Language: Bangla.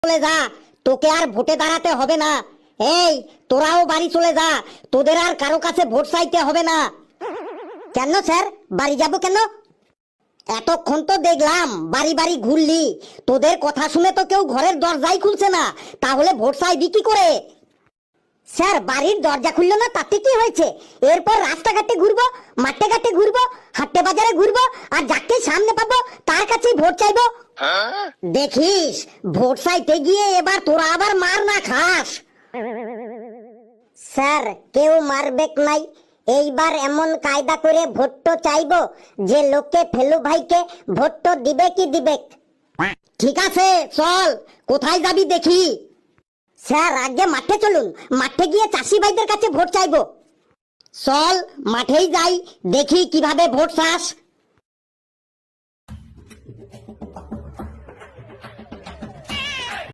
চলে যা, তোকে আর ভোটে দাঁড়াতে হবে না। এই তোরাও বাড়ি চলে যা, তোদের আর কারো কাছে ভোট চাইতে হবে না। কেন স্যার, বাড়ি যাব কেন? এতক্ষণ তো দেখলাম বাড়ি বাড়ি ঘুরলি, তোদের কথা শুনে তো কেউ ঘরের দরজাই খুলছে না, তাহলে ভোট চাইবি কি করে? স্যার বাড়ির দরজা খুললো না তাতে কি হয়েছে? এরপর রাস্তাঘাটে ঘুরবো, মাঠে ঘাটে ঘুরবো, হাটে বাজারে ঘুরবো, আর যাকে সামনে পাবো তার কাছেই ভোট চাইবো। দেখিস ভোট চাইতে গিয়ে এবার তোরা আবার মার না খাস। স্যার কেউ মারবেক নাই, এইবার এমন কায়দা করে ভোট চাইবো যে লোকে ফেলু ভাইকে ভোট দিবে কি দিবে। ঠিক আছে চল, কোথায় যাবি দেখি? স্যার আগে মাঠে চলুন, মাঠে গিয়ে চাষি ভাইদের কাছে ভোট চাইবো। চল মাঠেই যাই, দেখি কিভাবে ভোট চাস।